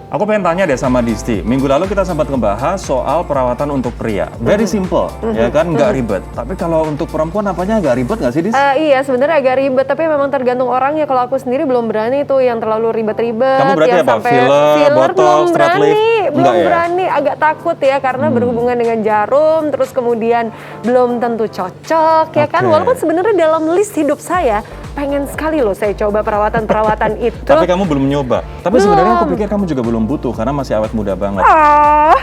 Aku pengen tanya deh sama Disti. Minggu lalu kita sempat ngebahas soal perawatan untuk pria. Very simple, ya kan? Nggak ribet. Tapi kalau untuk perempuan apanya agak ribet nggak sih, Dis? Iya, sebenarnya agak ribet. Tapi memang tergantung orangnya. Kalau aku sendiri belum berani tuh yang terlalu ribet-ribet. Kamu berarti yang apa? sampai Filler, botox, thread lift? Belum berani. Agak takut ya, karena berhubungan dengan jarum. Terus kemudian belum tentu cocok, ya kan? Walaupun sebenarnya dalam list hidup saya, pengen sekali loh saya coba perawatan-perawatan itu. Tapi kamu belum nyoba. Tapi sebenarnya aku pikir kamu juga belum butuh karena masih awet muda banget.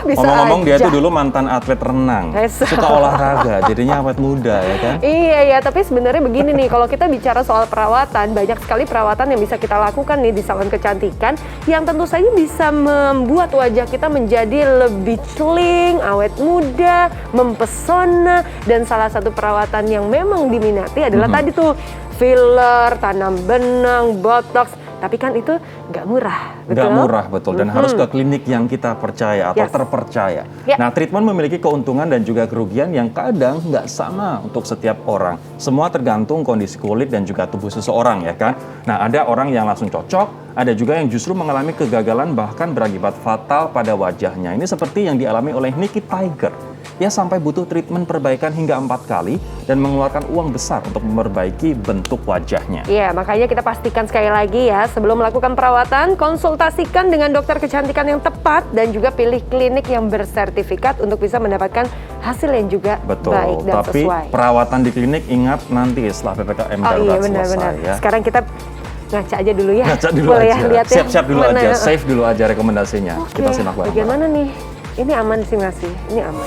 Bisa Ngomong-ngomong dia aja. tuh dulu mantan atlet renang. Suka olahraga, jadinya awet muda ya kan? Iya ya, tapi sebenarnya begini nih, kalau kita bicara soal perawatan, banyak sekali perawatan yang bisa kita lakukan nih di salon kecantikan yang tentu saja bisa membuat wajah kita menjadi lebih celing, awet muda, mempesona, dan salah satu perawatan yang memang diminati adalah tadi tuh filler, tanam benang, botox. Tapi kan itu nggak murah, betul? Nggak murah, betul. Dan harus ke klinik yang kita percaya atau terpercaya. Nah, treatment memiliki keuntungan dan juga kerugian yang kadang nggak sama untuk setiap orang. Semua tergantung kondisi kulit dan juga tubuh seseorang, ya kan? Nah, ada orang yang langsung cocok, ada juga yang justru mengalami kegagalan bahkan berakibat fatal pada wajahnya. Ini seperti yang dialami oleh Nikki Tiger. Ia sampai butuh treatment perbaikan hingga 4 kali dan mengeluarkan uang besar untuk memperbaiki bentuk wajahnya. Iya, makanya kita pastikan sekali lagi ya, sebelum melakukan perawatan, konsultasikan dengan dokter kecantikan yang tepat dan juga pilih klinik yang bersertifikat untuk bisa mendapatkan hasil yang juga baik dan tapi sesuai. perawatan di klinik ingat nanti setelah PPKM darurat selesai ya. Sekarang kita ngaca aja dulu ya. Ngaca dulu boleh aja. Ya, lihat Siap-siap dulu mana. aja, save dulu aja rekomendasinya. Kita simak bareng-bareng. Bagaimana nih? Ini aman sih masih, ini aman.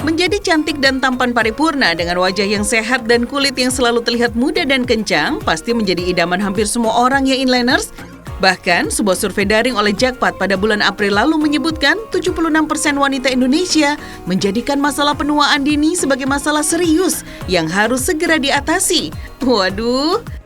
Menjadi cantik dan tampan paripurna dengan wajah yang sehat dan kulit yang selalu terlihat muda dan kencang pasti menjadi idaman hampir semua orang ya inliners. Bahkan, sebuah survei daring oleh Jakpat pada bulan April lalu menyebutkan 76% wanita Indonesia menjadikan masalah penuaan dini sebagai masalah serius yang harus segera diatasi. Waduh.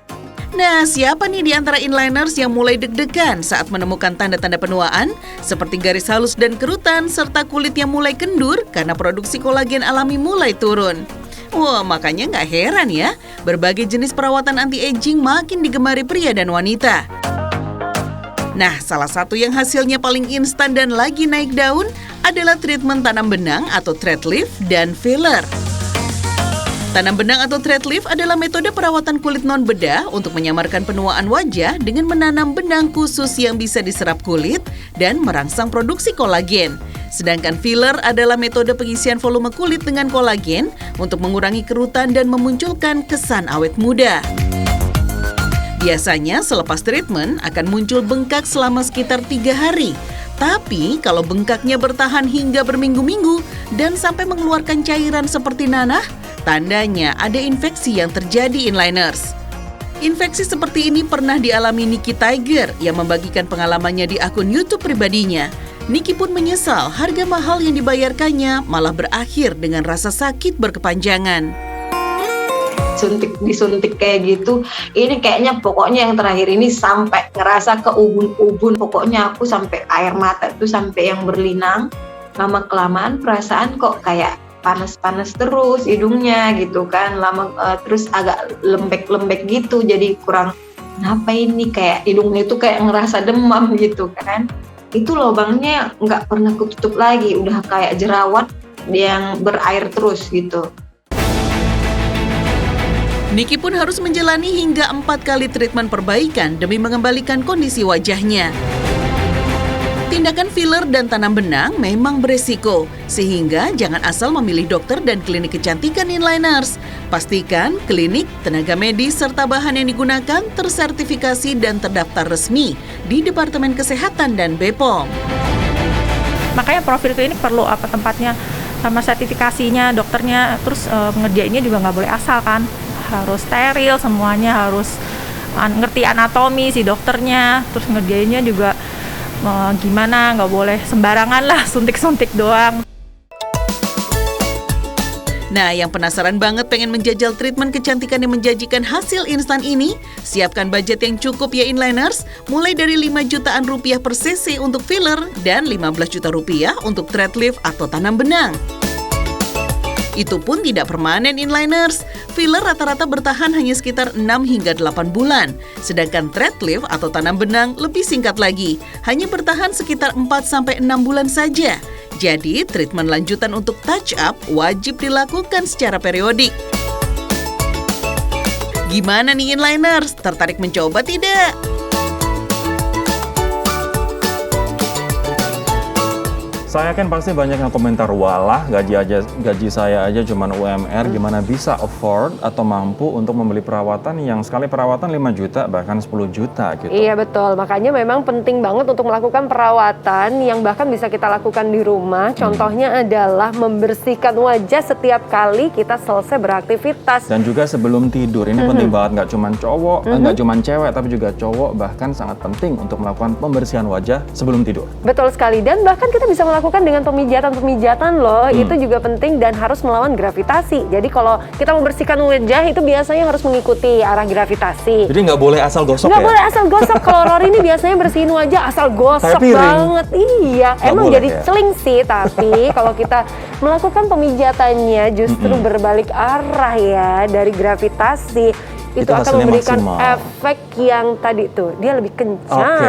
Nah, siapa nih di antara inliners yang mulai deg-degan saat menemukan tanda-tanda penuaan seperti garis halus dan kerutan serta kulit yang mulai kendur karena produksi kolagen alami mulai turun? Wah, makanya nggak heran ya, berbagai jenis perawatan anti-aging makin digemari pria dan wanita. Nah, salah satu yang hasilnya paling instan dan lagi naik daun adalah treatment tanam benang atau thread lift dan filler. Tanam benang atau thread lift adalah metode perawatan kulit non-bedah untuk menyamarkan penuaan wajah dengan menanam benang khusus yang bisa diserap kulit dan merangsang produksi kolagen. Sedangkan filler adalah metode pengisian volume kulit dengan kolagen untuk mengurangi kerutan dan memunculkan kesan awet muda. Biasanya selepas treatment akan muncul bengkak selama sekitar 3 hari. Tapi kalau bengkaknya bertahan hingga berminggu-minggu dan sampai mengeluarkan cairan seperti nanah, tandanya ada infeksi yang terjadi inliners. Infeksi seperti ini pernah dialami Nikki Tiger yang membagikan pengalamannya di akun YouTube pribadinya. Nikki pun menyesal harga mahal yang dibayarkannya malah berakhir dengan rasa sakit berkepanjangan. Disuntik kayak gitu, ini kayaknya pokoknya yang terakhir ini sampai ngerasa ke ubun-ubun, pokoknya aku sampai air mata tuh sampai yang berlinang. Lama kelamaan perasaan kok kayak panas-panas terus hidungnya gitu kan, terus agak lembek-lembek gitu, jadi kurang, kenapa ini kayak hidungnya itu kayak ngerasa demam gitu kan. Itu lubangnya nggak pernah kututup lagi, udah kayak jerawat yang berair terus gitu. Nikki pun harus menjalani hingga 4 kali treatment perbaikan demi mengembalikan kondisi wajahnya. Tindakan filler dan tanam benang memang beresiko, sehingga jangan asal memilih dokter dan klinik kecantikan inliners. Pastikan klinik, tenaga medis, serta bahan yang digunakan tersertifikasi dan terdaftar resmi di Departemen Kesehatan dan BPOM. Makanya profil klinik perlu tempatnya sama sertifikasinya, dokternya, terus ngerjainnya juga nggak boleh asal kan. Harus steril, semuanya harus ngerti anatomi si dokternya, terus ngerjainnya juga gimana, nggak boleh sembarangan lah, suntik-suntik doang. Nah, yang penasaran banget pengen menjajal treatment kecantikan yang menjanjikan hasil instan ini, siapkan budget yang cukup ya inliners, mulai dari 5 jutaan rupiah per cc untuk filler dan 15 juta rupiah untuk thread lift atau tanam benang. Itu pun tidak permanen inliners. Filler rata-rata bertahan hanya sekitar 6 hingga 8 bulan. Sedangkan thread lift atau tanam benang lebih singkat lagi, hanya bertahan sekitar 4-6 bulan saja. Jadi, treatment lanjutan untuk touch up wajib dilakukan secara periodik. Gimana nih inliners? Tertarik mencoba tidak? Saya yakin pasti banyak yang komentar, walah gaji saya aja cuman UMR, gimana bisa afford atau mampu untuk membeli perawatan yang sekali perawatan 5 juta bahkan 10 juta gitu. Iya betul, makanya memang penting banget untuk melakukan perawatan yang bahkan bisa kita lakukan di rumah. Contohnya adalah membersihkan wajah setiap kali kita selesai beraktivitas. Dan juga sebelum tidur, ini penting banget, nggak cuma cowok, nggak cuma cewek, tapi juga cowok bahkan sangat penting untuk melakukan pembersihan wajah sebelum tidur. Betul sekali, dan bahkan kita bisa melakukan dengan pemijatan-pemijatan loh. Itu juga penting dan harus melawan gravitasi. Jadi kalau kita membersihkan wajah itu biasanya harus mengikuti arah gravitasi. Jadi nggak boleh asal gosok Nggak ya? boleh asal gosok. Kalau Rory ini biasanya bersihin wajah asal gosok Kayak piring. banget. Iya, Nggak emang boleh jadi ya? celing sih. Tapi kalau kita melakukan pemijatannya justru berbalik arah ya dari gravitasi. Itu akan hasilnya memberikan maksimal. efek yang tadi tuh, dia lebih kencang.